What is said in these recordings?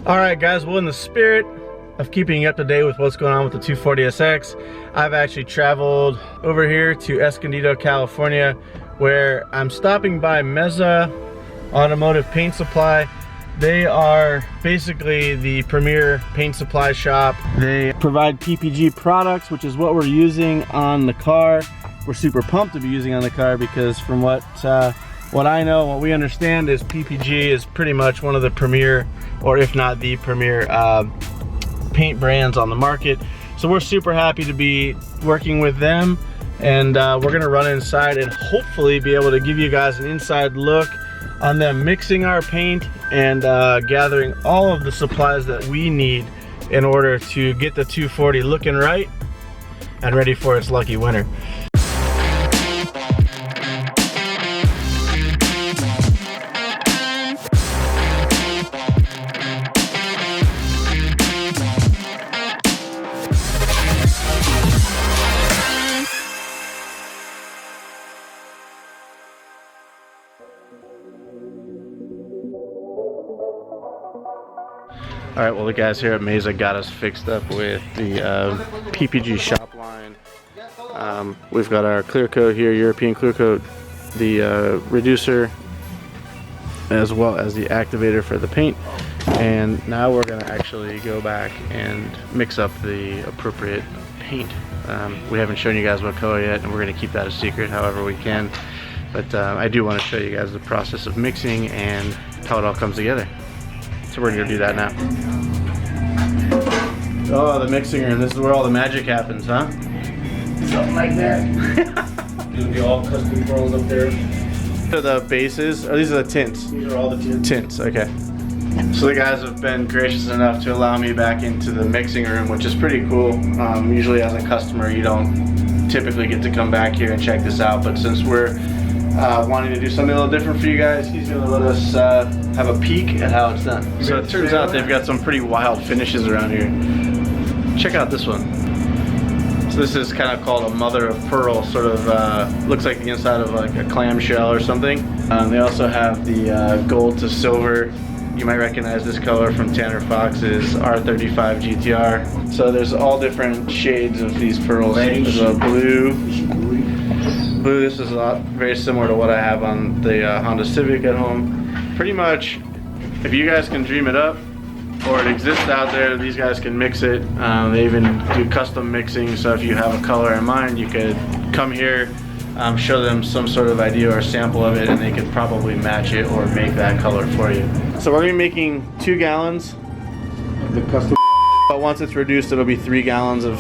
Alright guys, well in the spirit of keeping you up to date with what's going on with the 240SX, I've actually traveled over here to Escondido, California, where I'm stopping by Meza Automotive Paint Supply. They are basically the premier paint supply shop. They provide PPG products, which is what we're using on the car. We're super pumped to be using on the car because from what I know, what we understand is PPG is pretty much one of the premier, or if not the premier, paint brands on the market. So we're super happy to be working with them, and we're gonna run inside and hopefully be able to give you guys an inside look on them mixing our paint and gathering all of the supplies that we need in order to get the 240 looking right and ready for its lucky winner. All right, well the guys here at Meza got us fixed up with the PPG shop line. We've got our clear coat here, European clear coat, the reducer, as well as the activator for the paint. And now we're gonna actually go back and mix up the appropriate paint. We haven't shown you guys what color yet, and we're gonna keep that a secret however we can. But I do want to show you guys the process of mixing and how it all comes together. So we're gonna do that now. Oh, the mixing room. This is where all the magic happens, huh? Something like that. It'll be all custom pearls up there. These are the bases, or these are the tints? These are all the tints. Tints, okay. So the guys have been gracious enough to allow me back into the mixing room, which is pretty cool. Usually as a customer, you don't typically get to come back here and check this out, but since we're wanting to do something a little different for you guys, he's gonna let us have a peek at how it's done. So it turns out they've got some pretty wild finishes around here. Check out this one. So this is kind of called a mother of pearl, sort of looks like the inside of like a clamshell or something. They also have the gold to silver. You might recognize this color from Tanner Fox's R35 GTR. So there's all different shades of these pearls. There's a blue. This is very similar to what I have on the Honda Civic at home. Pretty much, if you guys can dream it up, or it exists out there, these guys can mix it. They even do custom mixing, so if you have a color in mind, you could come here, show them some sort of idea or sample of it, and they could probably match it or make that color for you. So we're gonna be making 2 gallons of the custom, but once it's reduced, it'll be 3 gallons of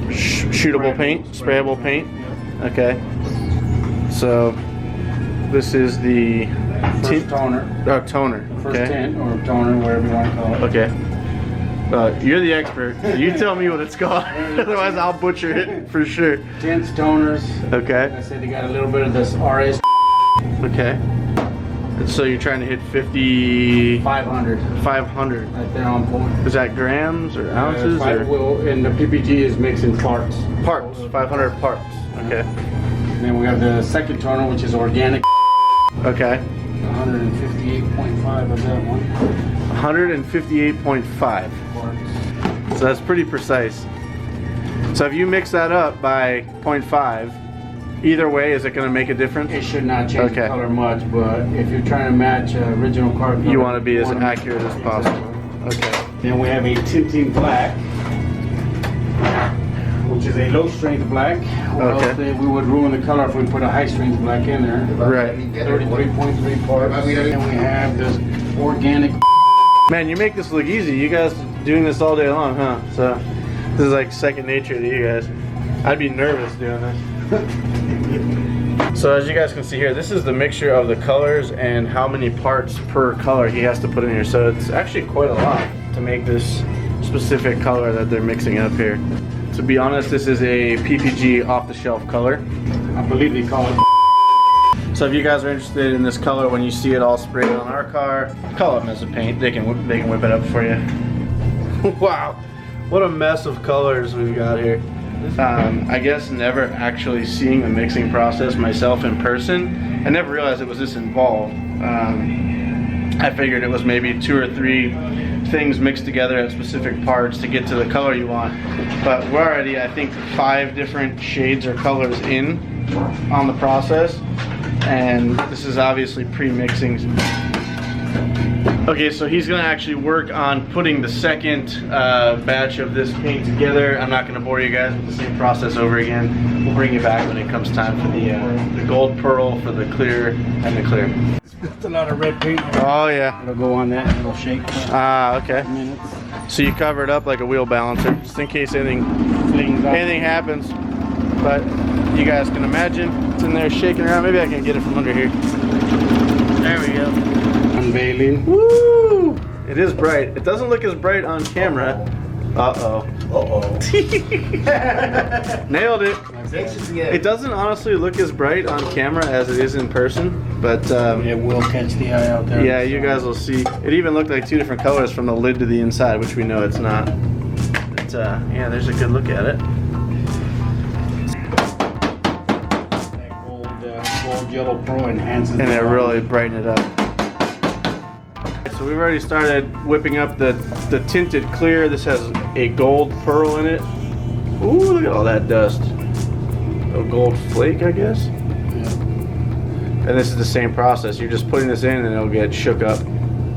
shootable paint, sprayable paint. Okay. So this is the first toner. Oh, toner. First Okay. tint or toner, whatever you want to call it. Okay. You're the expert. You tell me what it's called. Otherwise, I'll butcher it for sure. Tints, toners. Okay. Like I said, they got a little bit of this RS. Okay. So you're trying to hit 50. 500. 500. Right there on point. Is that grams or ounces? Or? And the PPG is mixing parts. Parts. 500 parts. Okay. And then we have the second toner, which is organic. Okay. 158.5 of that one. 158.5. So that's pretty precise. So if you mix that up by 0.5, either way, is it going to make a difference? It should not change the color much, but if you're trying to match original car color, you want to be as accurate as possible. Exactly. Okay. Then we have a tinting black, which is a low strength black. Or else we would ruin the color if we put a high strength black in there. Right. 33.3 parts. And we have this organic. Man, you make this look easy. You guys doing this all day long, huh? So this is like second nature to you guys. I'd be nervous doing this. So as you guys can see here, this is the mixture of the colors and how many parts per color he has to put in here. So it's actually quite a lot to make this specific color that they're mixing up here. To be honest, this is a PPG off-the-shelf color. I believe they call it. So if you guys are interested in this color, when you see it all sprayed on our car, call up Meza Paint. They can whip it up for you. Wow, what a mess of colors we've got here. I guess never actually seeing the mixing process myself in person, I never realized it was this involved. I figured it was maybe 2 or 3 things mixed together at specific parts to get to the color you want. But we're already, I think, 5 different shades or colors in on the process, and this is obviously pre-mixing. Okay, so he's gonna actually work on putting the second batch of this paint together. I'm not gonna bore you guys with the same process over again. We'll bring you back when it comes time for the gold pearl, for the clear and the clear. It's a lot of red paint. Oh yeah. It'll go on that and it'll shake. Ah, okay. So you cover it up like a wheel balancer, just in case anything happens. But you guys can imagine it's in there shaking around. Maybe I can get it from under here. There we go. Unveiling. Woo! It is bright. It doesn't look as bright on camera. Uh-oh. Uh-oh. Nailed it. It doesn't honestly look as bright on camera as it is in person, but it will catch the eye out there. yeah, you guys will see. It even looked like 2 different colors from the lid to the inside, which we know it's not. But yeah, there's a good look at it. That gold yellow pro enhances. And it really brightened it up. So we've already started whipping up the tinted clear. This has a gold pearl in it. Ooh, look at all that dust. A gold flake, I guess. Yeah. And this is the same process. You're just putting this in and it'll get shook up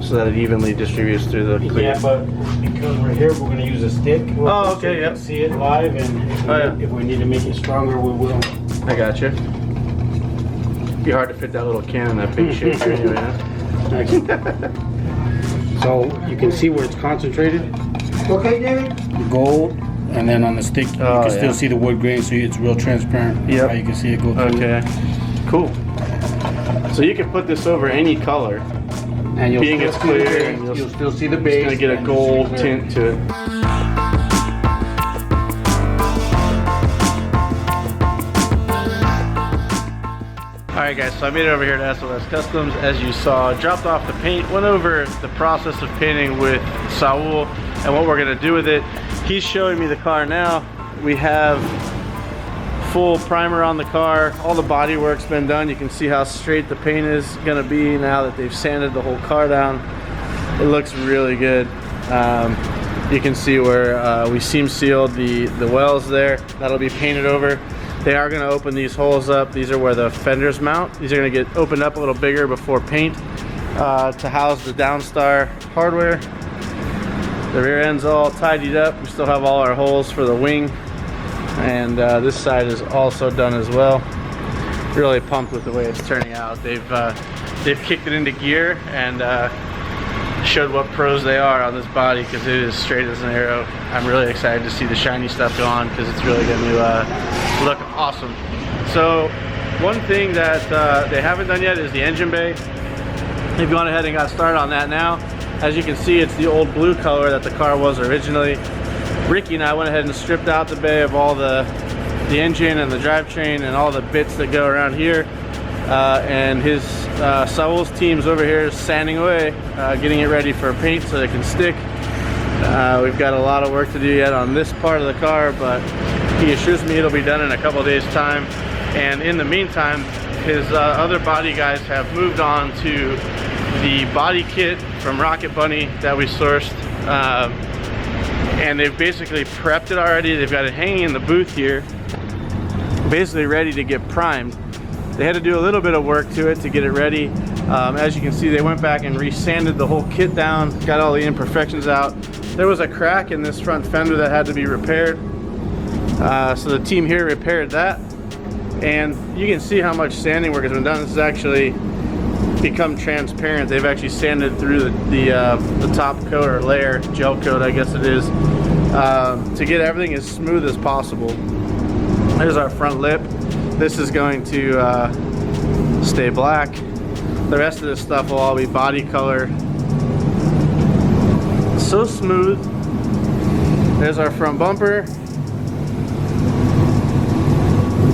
so that it evenly distributes through the clear. Yeah, but because we're here, we're going to use a stick. Oh, okay, yep. See it live, and if we need to make it stronger, we will. I got you. It'd be hard to fit that little can in that big shaker anyway, huh? So you can see where it's concentrated. Okay, David? The gold, and then on the stick, you can still see the wood grain, so it's real transparent. Yep. How you can see it go through. Okay, cool. So you can put this over any color, And you'll being still it's see the clear, base. You'll still see the base. it's gonna get a and gold you'll see the tint to it. Alright guys, so I made it over here to SOS Customs. As you saw, dropped off the paint, went over the process of painting with Saul and what we're gonna do with it. He's showing me the car now. We have full primer on the car. All the body work's been done. You can see how straight the paint is gonna be now that they've sanded the whole car down. It looks really good. You can see where we seam sealed the wells there. That'll be painted over. They are going to open these holes up. These are where the fenders mount. These are going to get opened up a little bigger before paint to house the Downstar hardware. The rear end's all tidied up. We still have all our holes for the wing, and this side is also done as well. Really pumped with the way it's turning out. They've kicked it into gear and showed what pros they are on this body, because it is straight as an arrow. I'm really excited to see the shiny stuff go on, because it's really going to look awesome. So one thing that they haven't done yet is the engine bay. They've gone ahead and got started on that now. As you can see, it's the old blue color that the car was originally. Ricky and I went ahead and stripped out the bay of all the engine and the drivetrain and all the bits that go around here. And his Saul's team's over here sanding away, getting it ready for paint so it can stick. We've got a lot of work to do yet on this part of the car, but he assures me it'll be done in a couple days time. And in the meantime, his other body guys have moved on to the body kit from Rocket Bunny that we sourced, and they've basically prepped it already. They've got it hanging in the booth here, basically ready to get primed. They had to do a little bit of work to it to get it ready. As you can see, they went back and resanded the whole kit down, got all the imperfections out. There was a crack in this front fender that had to be repaired. So the team here repaired that. And you can see how much sanding work has been done. This has actually become transparent. They've actually sanded through the top coat or layer, gel coat I guess it is, to get everything as smooth as possible. There's our front lip. This is going to stay black. The rest of this stuff will all be body color. So smooth. There's our front bumper.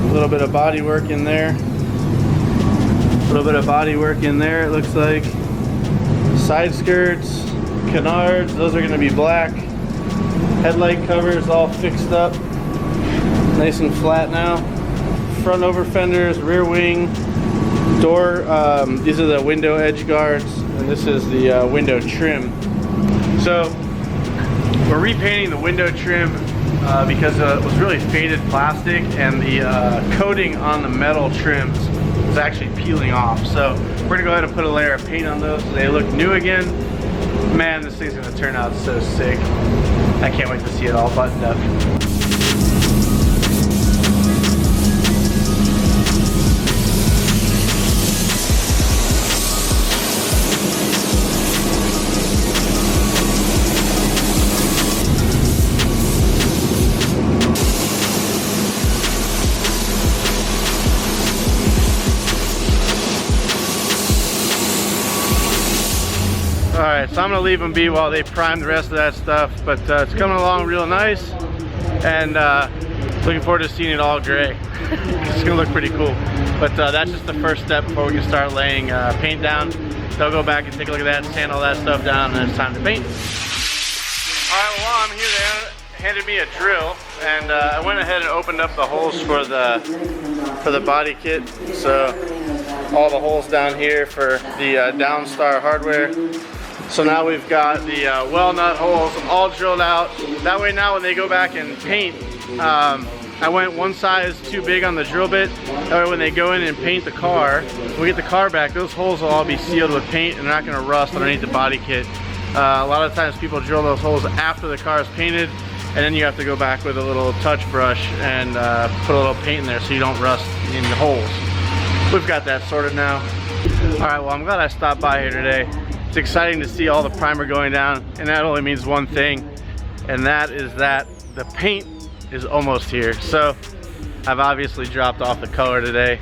A little bit of body work in there. A little bit of body work in there, it looks like. Side skirts, canards, those are going to be black. Headlight covers all fixed up. Nice and flat now. Front over fenders, rear wing, door, these are the window edge guards. and this is the window trim. So we're repainting the window trim because it was really faded plastic, and the coating on the metal trims is actually peeling off. So we're gonna go ahead and put a layer of paint on those so they look new again. Man, this thing's gonna turn out so sick. I can't wait to see it all buttoned up. Alright, so I'm going to leave them be while they prime the rest of that stuff, but it's coming along real nice, and looking forward to seeing it all gray. It's going to look pretty cool, but that's just the first step before we can start laying paint down. They'll go back and take a look at that, sand all that stuff down, and then it's time to paint. Alright, well while I'm here, they handed me a drill, and I went ahead and opened up the holes for the body kit. So all the holes down here for the Downstar hardware. So now we've got the well nut holes all drilled out. That way now when they go back and paint, I went one size too big on the drill bit. That way when they go in and paint the car, when we get the car back, those holes will all be sealed with paint and they're not gonna rust underneath the body kit. A lot of times people drill those holes after the car is painted, and then you have to go back with a little touch brush and put a little paint in there so you don't rust in the holes. We've got that sorted now. All right, well I'm glad I stopped by here today. It's exciting to see all the primer going down, and that only means one thing, and that is that the paint is almost here. So I've obviously dropped off the color today,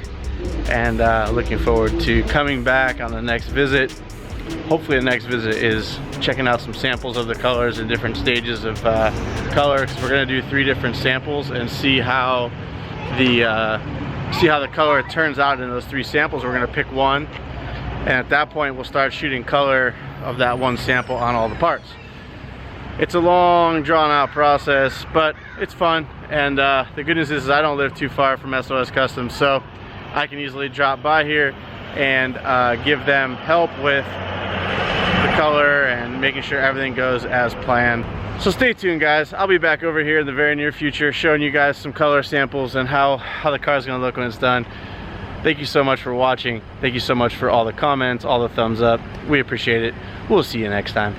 and looking forward to coming back on the next visit. Hopefully the next visit is checking out some samples of the colors in different stages of color, because we're going to do 3 different samples and see how the color turns out in those 3 samples. We're going to pick one, and at that point we'll start shooting color of that one sample on all the parts. It's a long drawn out process, but it's fun, and the good news is I don't live too far from SOS Customs, so I can easily drop by here and give them help with the color and making sure everything goes as planned. So stay tuned guys, I'll be back over here in the very near future showing you guys some color samples and how the car's gonna look when it's done. Thank you so much for watching. Thank you so much for all the comments, all the thumbs up. We appreciate it. We'll see you next time.